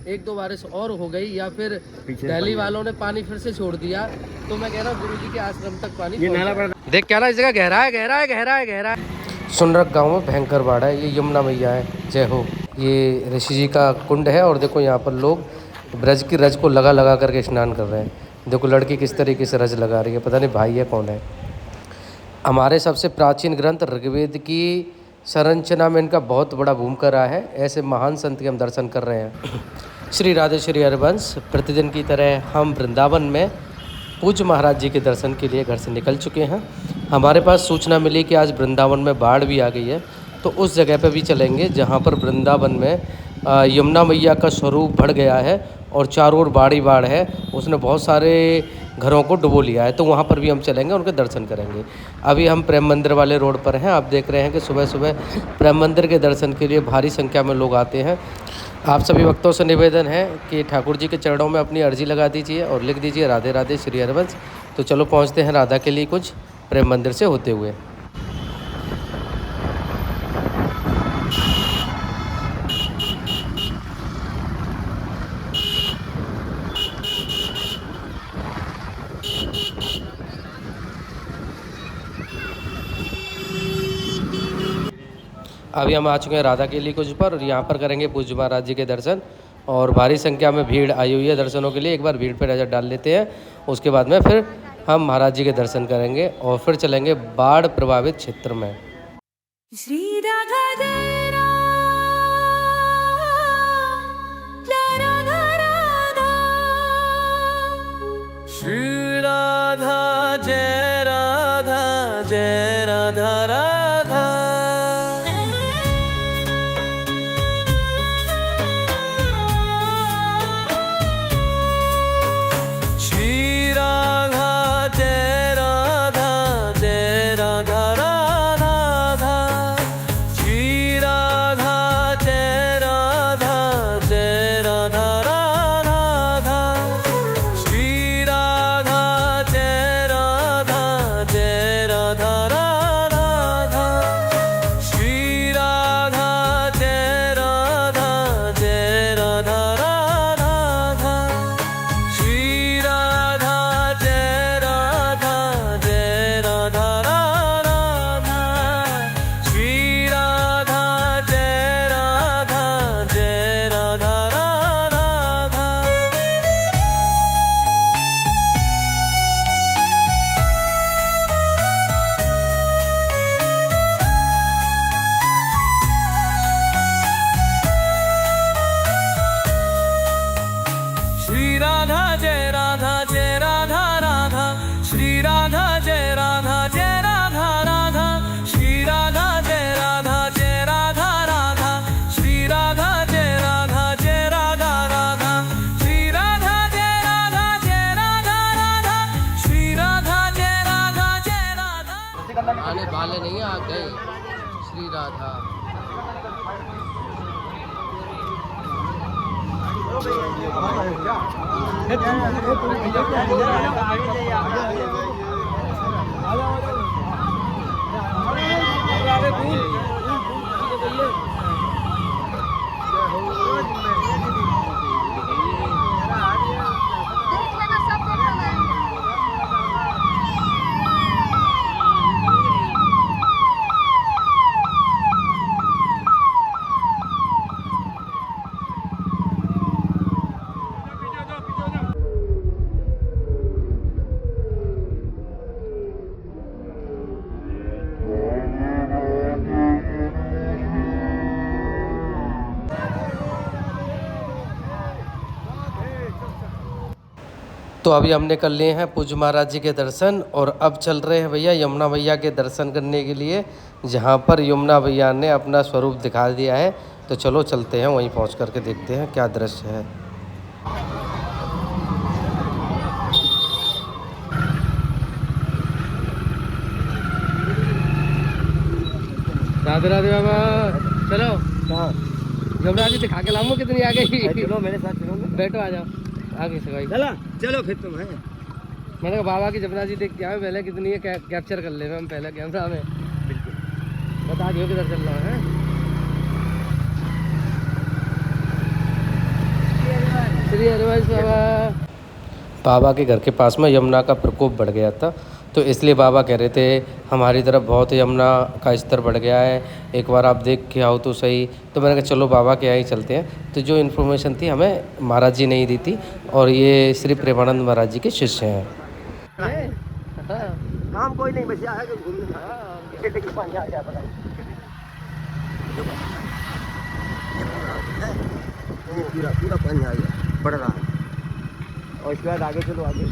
एक दो बारिश और हो गई या फिर दिल्ली वालों ने पानी फिर से छोड़ दिया तो मैं कह रहा हूँ गुरुजी के आश्रम तक पानी देख क्या ना इस जगह गहरा है गहरा है गहरा है गहरा है। सुनरक गांव में भयंकर बाढ़ है। ये यमुना मैया है, जय हो। ये ऋषि जी का कुंड है और देखो यहाँ पर लोग ब्रज की रज को लगा लगा करके स्नान कर रहे हैं। देखो लड़की किस तरीके से रज लगा रही है, पता नहीं भाई है कौन है। हमारे सबसे प्राचीन ग्रंथ ऋग्वेद की संरचना में इनका बहुत बड़ा भूमिका रहा है। ऐसे महान संत के हम दर्शन कर रहे हैं। श्री राधे श्री हरिवंश। प्रतिदिन की तरह हम वृंदावन में पूज्य महाराज जी के दर्शन के लिए घर से निकल चुके हैं। हमारे पास सूचना मिली कि आज वृंदावन में बाढ़ भी आ गई है, तो उस जगह पर भी चलेंगे जहाँ पर वृंदावन में यमुना मैया का स्वरूप बढ़ गया है और चारों ओर बाढ़ ही बाढ़ है। उसने बहुत सारे घरों को डुबो लिया है, तो वहाँ पर भी हम चलेंगे, उनके दर्शन करेंगे। अभी हम प्रेम मंदिर वाले रोड पर हैं। आप देख रहे हैं कि सुबह सुबह प्रेम मंदिर के दर्शन के लिए भारी संख्या में लोग आते हैं। आप सभी भक्तों से निवेदन है कि ठाकुर जी के चरणों में अपनी अर्जी लगा दीजिए और लिख दीजिए राधे राधे श्री हरिवंश। तो चलो पहुँचते हैं राधा के लिए कुछ प्रेम मंदिर से होते हुए। अभी हम आ चुके हैं राधा के लिए कुछ पर और यहाँ पर करेंगे पूज्य महाराज जी के दर्शन। और भारी संख्या में भीड़ आई हुई है दर्शनों के लिए। एक बार भीड़ पर नज़र डाल लेते हैं, उसके बाद में फिर हम महाराज जी के दर्शन करेंगे और फिर चलेंगे बाढ़ प्रभावित क्षेत्र में। श्री राधा जय राधा राधा, श्री राधा जय राधा जय राधा राधा, श्री राधा जय राधा जय राधा राधा, श्री राधा जय राधा जय राधा राधा, श्री राधा जय राधा जय राधा राधा, श्री राधा जय राधा जय राधा राधा, श्री राधा जय राधा जय राधा राधा, श्री राधा जय राधा जय राधा राधा। श्री राधा जय राधा जय राधा राधा, श्री राधा जय राधा जय राधा राधा, श्री राधा जय राधा जय राधा राधा, श्री राधा जय राधा जय राधा राधा, श्री राधा जय राधा जय राधा राधा, श्री राधा जय राधा जय राधा। आने वाले नहीं आ गए श्री राधा। तो अभी हमने कर लिए हैं पूज्य महाराज जी के दर्शन और अब चल रहे हैं भैया यमुना मैया के दर्शन करने के लिए, जहाँ पर यमुना मैया ने अपना स्वरूप दिखा दिया है। तो चलो चलते हैं, वहीं पहुँच करके देखते हैं क्या दृश्य है। राधे राधे बाबा। चलो यमुना जी दिखा के लाऊंगा कितनी आ गई। चलो मेरे साथ चलो, बैठो आ जाओ आगे से भाई। चलो फिर तुम है। मैंने कहा बाबा की जमुना जी देख के आए पहले कितनी है, कैप्चर कर ले हम पहले कैमरा में। बिल्कुल बता दियो किधर चल रहा है। श्री हरिवंश बाबा। बाबा के घर के पास में यमुना का प्रकोप बढ़ गया था, तो इसलिए बाबा कह रहे थे हमारी तरफ बहुत यमुना का स्तर बढ़ गया है, एक बार आप देख के आओ तो सही। तो मैंने कहा चलो बाबा के यहाँ ही चलते हैं। तो जो इन्फॉर्मेशन थी हमें महाराज जी ने ही दी थी, और ये श्री प्रेमानंद महाराज जी के शिष्य हैं। काम कोई नहीं, बस यहाँ घूमने पूरा पूरा पानी आ गया, बढ़ रहा है। और इसके बाद आगे चलो, आगे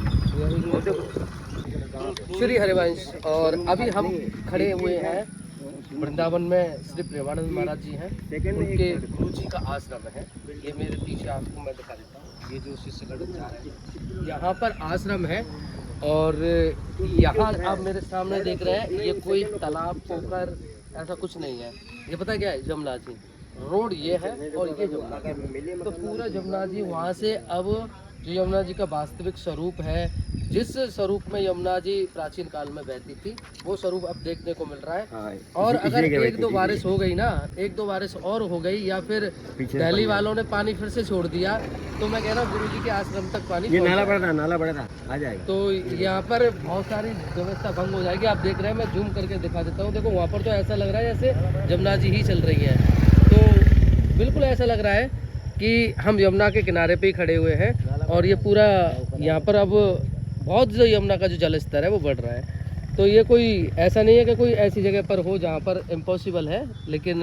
श्री हरिवंश। और अभी हम खड़े हुए हैं वृंदावन में, श्री प्रेमानंद महाराज जी हैं, उनके गुरु जी का आश्रम है। ये मेरे पीछे आपको मैं दिखा देता हूँ, ये जो शिष्यगण जा रहे हैं यहाँ पर आश्रम है। और यहाँ आप मेरे सामने देख रहे हैं, ये कोई तालाब पोखर ऐसा कुछ नहीं है, ये पता क्या है, जमुना जी रोड ये है और ये जमुना। तो पूरा जमुना जी वहाँ से, अब जो यमुना जी का वास्तविक स्वरूप है, जिस स्वरूप में यमुना जी प्राचीन काल में बहती थी, वो स्वरूप अब देखने को मिल रहा है। हाँ, और अगर एक दो बारिश हो गई ना, एक दो बारिश और हो गई, या फिर दिल्ली वालों ने पानी फिर से छोड़ दिया, तो मैं कह रहा हूँ गुरु जी के आश्रम तक पानी ये नाला बड़ा था आ जाएगा। तो यहाँ पर बहुत सारी व्यवस्था भंग हो जाएगी। आप देख रहे हैं, मैं जूम करके दिखा देता हूँ। देखो वहाँ पर तो ऐसा लग रहा है जैसे यमुना जी ही चल रही है। तो बिल्कुल ऐसा लग रहा है कि हम यमुना के किनारे पे ही खड़े हुए हैं, और ये पूरा यहाँ पर अब बहुत जो यमुना का जो जल स्तर है वो बढ़ रहा है। तो ये कोई ऐसा नहीं है कि कोई ऐसी जगह पर हो जहाँ पर इम्पॉसिबल है, लेकिन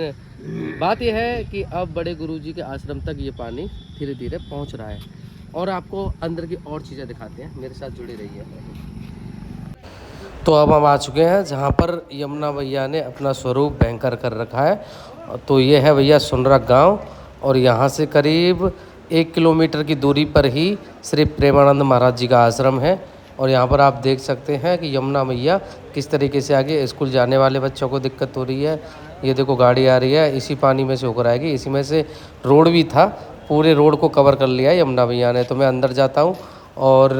बात यह है कि अब बड़े गुरु जी के आश्रम तक ये पानी धीरे धीरे पहुँच रहा है। और आपको अंदर की और चीज़ें दिखाते हैं, मेरे साथ जुड़े रहिए। तो अब हम आ चुके हैं जहाँ पर यमुना भैया ने अपना स्वरूप भयंकर कर रखा है। तो ये है भैया सुनरक गांव, और यहाँ से करीब 1 किलोमीटर की दूरी पर ही श्री प्रेमानंद महाराज जी का आश्रम है। और यहाँ पर आप देख सकते हैं कि यमुना मैया किस तरीके से आगे स्कूल जाने वाले बच्चों को दिक्कत हो रही है। ये देखो गाड़ी आ रही है, इसी पानी में से होकर आएगी। इसी में से रोड भी था, पूरे रोड को कवर कर लिया है यमुना मैया ने। तो मैं अंदर जाता हूँ और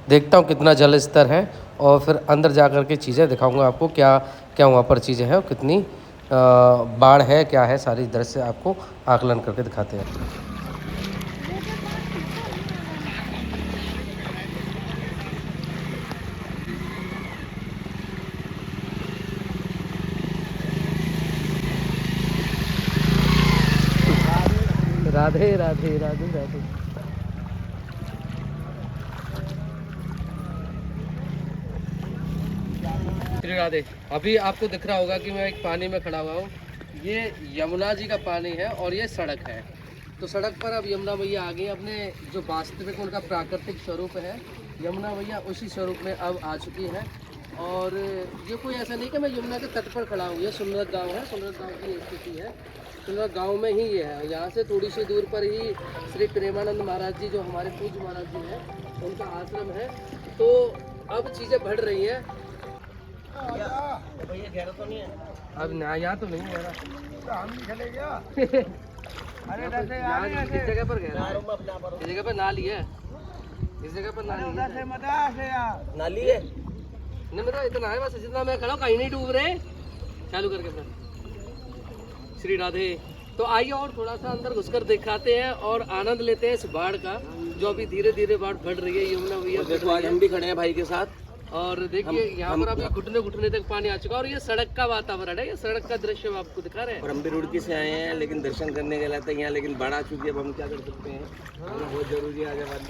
देखता हूँ कितना जल स्तर है, और फिर अंदर जा कर के चीज़ें दिखाऊँगा आपको, क्या क्या वहाँ पर चीज़ें हैं और कितनी बाढ़ है, क्या है, सारी दृश्य आपको आकलन करके दिखाते हैं। राधे राधे राधे राधे। श्री राधे। अभी आपको दिख रहा होगा कि मैं एक पानी में खड़ा हुआ हूँ। ये यमुना जी का पानी है और ये सड़क है। तो सड़क पर अब यमुना मैया आ गई, अपने जो वास्तविक उनका प्राकृतिक स्वरूप है, यमुना मैया उसी स्वरूप में अब आ चुकी है। और ये कोई ऐसा नहीं कि मैं यमुना के तट पर खड़ा हूँ। ये सुनरक गाँव है, सुनरक गाँव की स्थिति है। सुनरक गाँव में ही ये है। यहाँ से थोड़ी सी दूर पर ही श्री प्रेमानंद महाराज जी, जो हमारे पूज्य महाराज जी हैं, उनका आश्रम है। तो अब चीज़ें बढ़ रही हैं। भैया गहरा तो नहीं है अब ना, यहाँ तो नहीं गहरा, हम नहीं चले गया। अरे इस जगह पर गहरा है, इस जगह पर नाली है, इस जगह पर नाली है नहीं, मतलब इतना है बस, जितना मैं खड़ा हूँ कहीं नहीं डूब रहे। चालू करके अपना श्री राधे। तो आइए और थोड़ा सा अंदर घुसकर दिखाते हैं और आनंद लेते हैं इस बाढ़ का, जो अभी धीरे धीरे बाढ़ बढ़ रही है। यमुना भैया देखो, आज हम भी खड़े हैं भाई के साथ, और देखिए यहाँ पर अभी घुटने घुटने तक पानी आ चुका है। और ये सड़क का वातावरण है, ये सड़क का दृश्य हम आपको दिखा रहे हैं। और हम भी रुड़की से आए हैं, लेकिन दर्शन करने के लिए यहाँ, लेकिन बाढ़ आ चुकी है। अब हम क्या कर सकते हैं, हमें बहुत जरूरी है आज बात।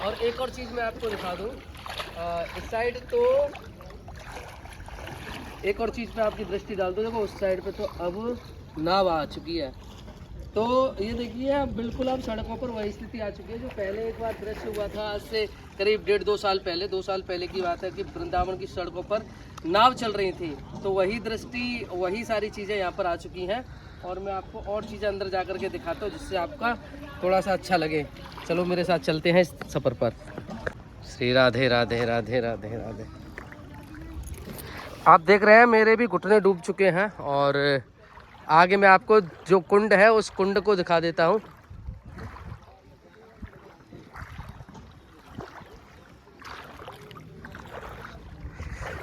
और एक और चीज़ मैं आपको दिखा दूँ इस साइड, तो एक और चीज़ पे आपकी दृष्टि डाल दूँ। देखो उस साइड पे तो अब नाव आ चुकी है। तो ये देखिए बिल्कुल अब सड़कों पर वही स्थिति आ चुकी है जो पहले एक बार दृश्य हुआ था, आज से करीब 1.5-2 साल पहले, 2 साल पहले की बात है कि वृंदावन की सड़कों पर नाव चल रही थी। तो वही दृष्टि, वही सारी चीज़ें यहाँ पर आ चुकी हैं। और मैं आपको और चीज़ें अंदर जा कर के दिखाता हूँ, जिससे आपका थोड़ा सा अच्छा लगे। चलो मेरे साथ चलते हैं इस सफ़र पर। श्री राधे राधे राधे राधे राधे। आप देख रहे हैं मेरे भी घुटने डूब चुके हैं, और आगे मैं आपको जो कुंड है उस कुंड को दिखा देता हूँ।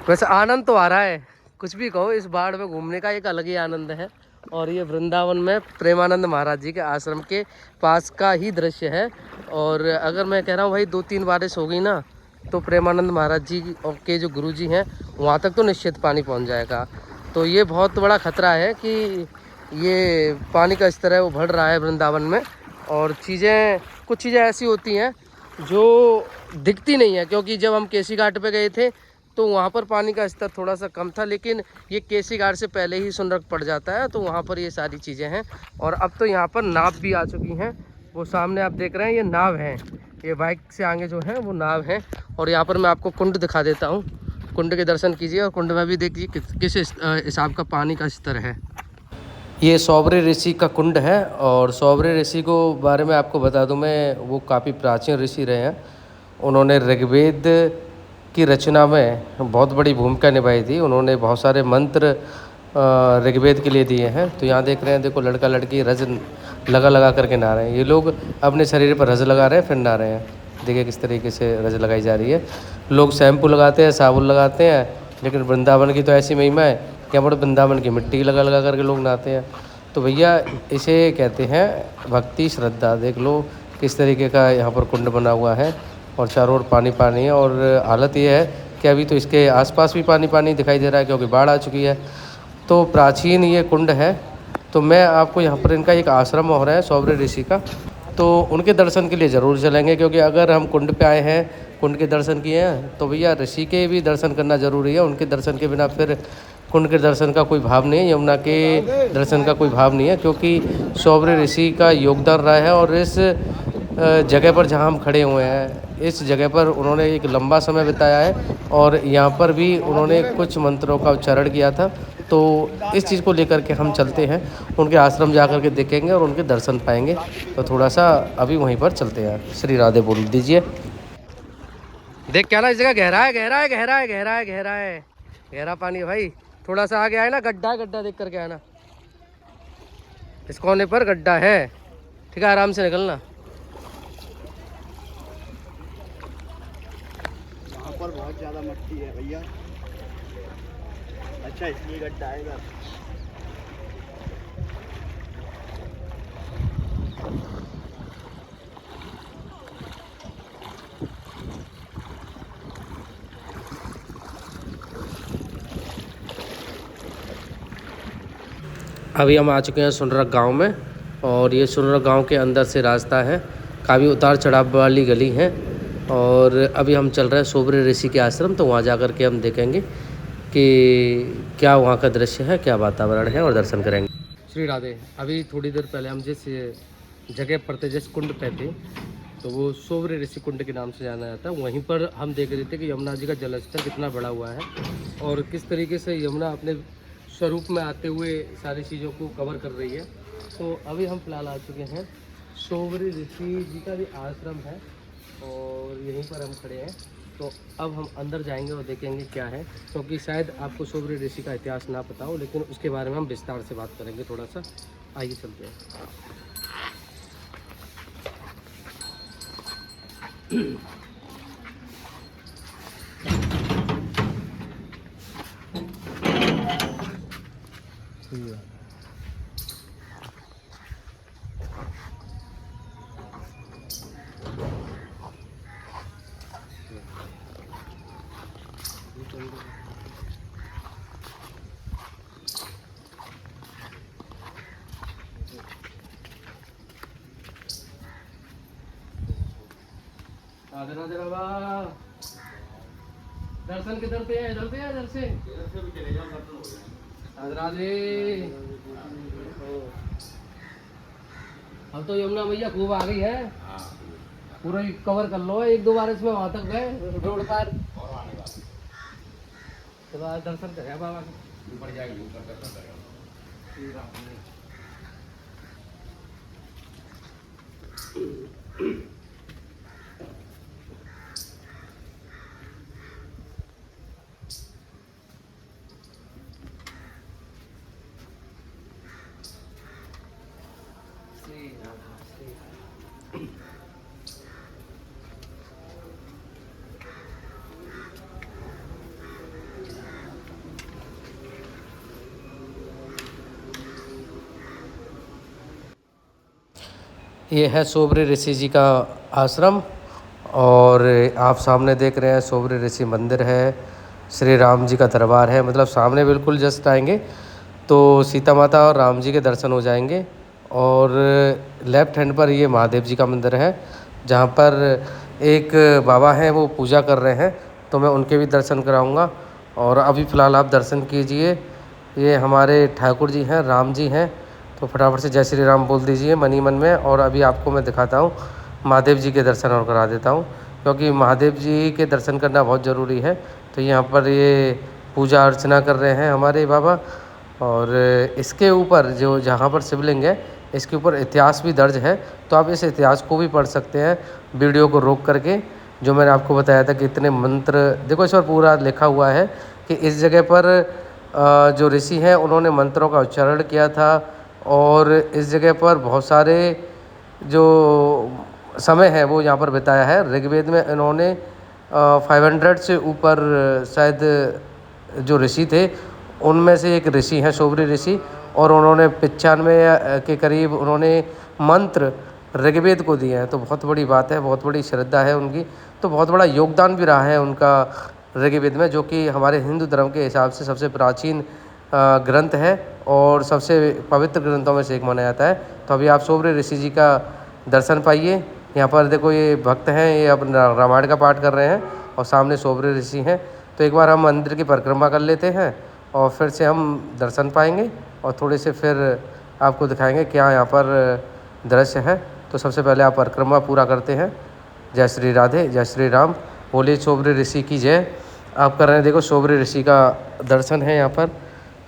वैसे आनंद तो आ रहा है, कुछ भी कहो, इस बाढ़ में घूमने का एक अलग ही आनंद है। और ये वृंदावन में प्रेमानंद महाराज जी के आश्रम के पास का ही दृश्य है। और अगर मैं कह रहा हूँ भाई 2-3 बारिश हो गई ना तो प्रेमानंद महाराज जी के जो गुरु जी हैं वहाँ तक तो निश्चित पानी पहुँच जाएगा। तो ये बहुत बड़ा खतरा है कि ये पानी का स्तर है वो बढ़ रहा है वृंदावन में। और कुछ चीज़ें ऐसी होती हैं जो दिखती नहीं है, क्योंकि जब हम केसी घाट पे गए थे तो वहाँ पर पानी का स्तर थोड़ा सा कम था, लेकिन ये केसी घाट से पहले ही सुनरक पड़ जाता है, तो वहाँ पर ये सारी चीज़ें हैं। और अब तो यहाँ पर नाव भी आ चुकी हैं, वो सामने आप देख रहे हैं ये नाव है, ये बाइक से आगे जो है वो नाव है। और यहाँ पर मैं आपको कुंड दिखा देता हूँ, कुंड के दर्शन कीजिए और कुंड में भी देखिए किस हिसाब का पानी का स्तर है। ये सौबरे ऋषि का कुंड है। और सौबरे ऋषि को बारे में आपको बता दूं मैं, वो काफ़ी प्राचीन ऋषि रहे हैं। उन्होंने ऋग्वेद की रचना में बहुत बड़ी भूमिका निभाई थी। उन्होंने बहुत सारे मंत्र ऋग्वेद के लिए दिए हैं। तो यहाँ देख रहे हैं, देखो लड़का लड़की रज लगा करके नहा रहे हैं। ये लोग अपने शरीर पर रज लगा रहे हैं फिर नहा रहे हैं। देखिए किस तरीके से रज लगाई जा रही है। लोग शैम्पू लगाते हैं, साबुन लगाते हैं, लेकिन वृंदावन की तो ऐसी महिमा है कि यहाँ पर वृंदावन की मिट्टी लगा करके लोग नहाते हैं। तो भैया इसे कहते हैं भक्ति श्रद्धा। देख लो किस तरीके का यहाँ पर कुंड बना हुआ है और चारों ओर पानी पानी है। और हालत ये है कि अभी तो इसके आसपास भी पानी पानी दिखाई दे रहा है, क्योंकि बाढ़ आ चुकी है। तो प्राचीन ये कुंड है। तो मैं आपको यहाँ पर इनका एक आश्रम हो रहा है सौबरे ऋषि का, तो उनके दर्शन के लिए ज़रूर चलेंगे। क्योंकि अगर हम कुंड पे आए हैं, कुंड के दर्शन किए हैं, तो भैया ऋषि के भी दर्शन करना ज़रूरी है। उनके दर्शन के बिना फिर कुंड के दर्शन का कोई भाव नहीं है, यमुना के दर्शन का कोई भाव नहीं है। क्योंकि सौबरे ऋषि का योगदान रहा है। और इस जगह पर जहाँ हम खड़े हुए हैं, इस जगह पर उन्होंने एक लंबा समय बिताया है और यहाँ पर भी उन्होंने कुछ मंत्रों का उच्चारण किया था। तो इस चीज़ को लेकर के हम चलते हैं, उनके आश्रम जा कर के देखेंगे और उनके दर्शन पाएंगे। तो थोड़ा सा अभी वहीं पर चलते हैं। श्री राधे बोल दीजिए। देख क्या ना, इस जगह गहरा है, गहरा है, गहरा है, गहरा है, गहरा है, गहरा पानी है भाई। थोड़ा सा आगे आए ना, गड्ढा है, गड्ढा देख करके आना। इस कोने पर गड्ढा है, ठीक है, आराम से निकलना। यहाँ पर बहुत ज़्यादा मट्टी है भैया। अच्छा इसलिए गड्ढा आएगा। अभी हम आ चुके हैं सुनरक गांव में। और ये सुनरक गांव के अंदर से रास्ता है, काफ़ी उतार चढ़ाव वाली गली है। और अभी हम चल रहे हैं सौबरे ऋषि के आश्रम, तो वहाँ जा कर के हम देखेंगे कि क्या वहाँ का दृश्य है, क्या वातावरण है, और दर्शन करेंगे। श्री राधे। अभी थोड़ी देर पहले हम जिस जगह पर थे, जिस कुंड पे थे, तो वो सौबरे ऋषि कुंड के नाम से जाना जाता है। वहीं पर हम देख रहे थे कि यमुना जी का जलस्तर कितना बड़ा हुआ है और किस तरीके से यमुना अपने स्वरूप में आते हुए सारी चीज़ों को कवर कर रही है। तो अभी हम फिलहाल आ चुके हैं, सौबरे ऋषि जी का भी आश्रम है और यहीं पर हम खड़े हैं। तो अब हम अंदर जाएंगे और देखेंगे क्या है, क्योंकि शायद आपको सौबरे ऋषि का इतिहास ना पता हो, लेकिन उसके बारे में हम विस्तार से बात करेंगे थोड़ा सा। आइए चलते हैं। राधे राधे बाबा। दर्शन किधर से है? इधर से है, इधर से भी चले जाओ, दर्शन हो जाए। राधे राधे। अब तो यमुना मैया खूब आ गई है, पूरा कवर कर लो। 1-2 बार इसमें वहां तक गए रोड पर, तो दर्शन करें बाबा के। ऊपर जाएगी, ऊपर दर्शन करेगा। ये है सोबरी ऋषि जी का आश्रम और आप सामने देख रहे हैं सोबरी ऋषि मंदिर है, श्री राम जी का दरबार है। मतलब सामने बिल्कुल जस्ट आएंगे तो सीता माता और राम जी के दर्शन हो जाएंगे। और लेफ़्ट हैंड पर ये महादेव जी का मंदिर है जहाँ पर एक बाबा हैं वो पूजा कर रहे हैं, तो मैं उनके भी दर्शन कराऊंगा। और अभी फ़िलहाल आप दर्शन कीजिए, ये हमारे ठाकुर जी हैं, राम जी हैं, तो फटाफट से जय श्री राम बोल दीजिए मनी मन में। और अभी आपको मैं दिखाता हूँ महादेव जी के दर्शन और करा देता हूँ, क्योंकि महादेव जी के दर्शन करना बहुत ज़रूरी है। तो यहाँ पर ये पूजा अर्चना कर रहे हैं हमारे बाबा। और इसके ऊपर जो जहाँ पर शिवलिंग है इसके ऊपर इतिहास भी दर्ज है, तो आप इस इतिहास को भी पढ़ सकते हैं वीडियो को रोक करके। जो मैंने आपको बताया था कि इतने मंत्र देखो इस पर पूरा लिखा हुआ है कि इस जगह पर जो ऋषि हैं उन्होंने मंत्रों का उच्चारण किया था। और इस जगह पर बहुत सारे जो समय है वो यहाँ पर बिताया है। ऋग्वेद में इन्होंने 500 से ऊपर शायद जो ऋषि थे उनमें से एक ऋषि हैं सोबरी ऋषि, और उन्होंने 95 के करीब उन्होंने मंत्र ऋग्वेद को दिए हैं। तो बहुत बड़ी बात है, बहुत बड़ी श्रद्धा है उनकी, तो बहुत बड़ा योगदान भी रहा है उनका ऋग्वेद में, जो कि हमारे हिंदू धर्म के हिसाब से सबसे प्राचीन ग्रंथ है और सबसे पवित्र ग्रंथों में से एक माना जाता है। तो अभी आप सोबरी ऋषि जी का दर्शन पाइए। यहाँ पर देखो ये भक्त हैं, ये अपना रामायण का पाठ कर रहे हैं और सामने सोबरी ऋषि हैं। तो एक बार हम मंदिर की परिक्रमा कर लेते हैं और फिर से हम दर्शन पाएंगे और थोड़े से फिर आपको दिखाएंगे क्या यहाँ पर दृश्य है। तो सबसे पहले आप परिक्रमा पूरा करते हैं। जय श्री राधे, जय श्री राम, बोलिए सोबरी ऋषि की जय। आप कर रहे हैं, देखो सोबरी ऋषि का दर्शन है यहाँ पर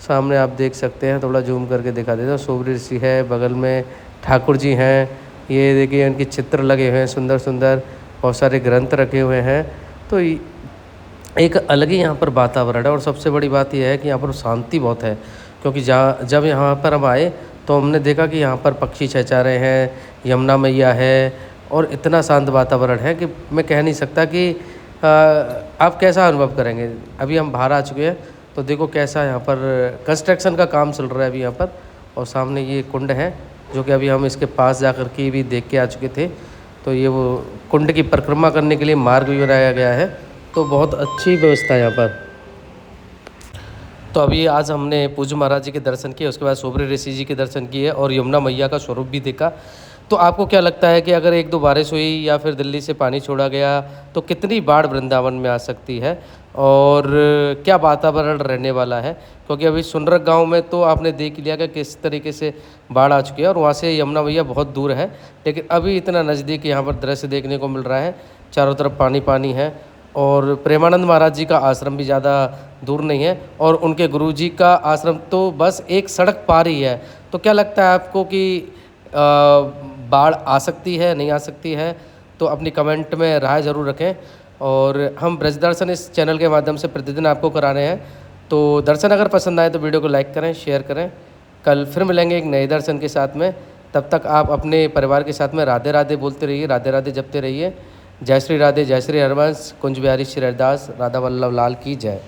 सामने आप देख सकते हैं। थोड़ा जूम करके दिखा देता हूँ। सोबरी ऋषि है, बगल में ठाकुर जी हैं, ये देखिए इनके चित्र लगे हुए हैं सुंदर सुंदर, बहुत सारे ग्रंथ रखे हुए हैं। तो एक अलग ही यहाँ पर वातावरण है। और सबसे बड़ी बात यह है कि यहाँ पर शांति बहुत है, क्योंकि जब यहाँ पर हम आए तो हमने देखा कि यहाँ पर पक्षी चहचहा रहे हैं, यमुना मैया है, और इतना शांत वातावरण है कि मैं कह नहीं सकता कि आप कैसा अनुभव करेंगे। अभी हम बाहर आ चुके हैं तो देखो कैसा यहाँ पर कंस्ट्रक्शन का काम चल रहा है अभी यहाँ पर। और सामने ये कुंड है जो कि अभी हम इसके पास जाकर के भी देख के आ चुके थे। तो ये वो कुंड की परिक्रमा करने के लिए मार्ग भी बनाया गया है, तो बहुत अच्छी व्यवस्था है यहाँ पर। तो अभी आज हमने पूज्य महाराज जी के दर्शन किए, उसके बाद सोबरी ऋषि जी के दर्शन किए और यमुना मैया का स्वरूप भी देखा। तो आपको क्या लगता है कि अगर 1-2 बारिश हुई या फिर दिल्ली से पानी छोड़ा गया तो कितनी बाढ़ वृंदावन में आ सकती है और क्या वातावरण रहने वाला है? क्योंकि अभी सुनरक गांव में तो आपने देख लिया कि किस तरीके से बाढ़ आ चुकी है और वहाँ से यमुना मैया बहुत दूर है, लेकिन अभी इतना नज़दीक यहाँ पर दृश्य देखने को मिल रहा है। चारों तरफ पानी पानी है और प्रेमानंद महाराज जी का आश्रम भी ज़्यादा दूर नहीं है और उनके गुरु जी का आश्रम तो बस एक सड़क पार ही है। तो क्या लगता है आपको कि बाढ़ आ सकती है, नहीं आ सकती है? तो अपनी कमेंट में राय ज़रूर रखें। और हम ब्रज दर्शन इस चैनल के माध्यम से प्रतिदिन आपको करा रहे हैं। तो दर्शन अगर पसंद आए तो वीडियो को लाइक करें, शेयर करें। कल फिर मिलेंगे एक नए दर्शन के साथ में। तब तक आप अपने परिवार के साथ में राधे राधे बोलते रहिए, राधे राधे जपते रहिए। जय श्री राधे, जय श्री हरवंश, कुंज बिहारी श्री हरिदास, राधा वल्लभ लाल की जय।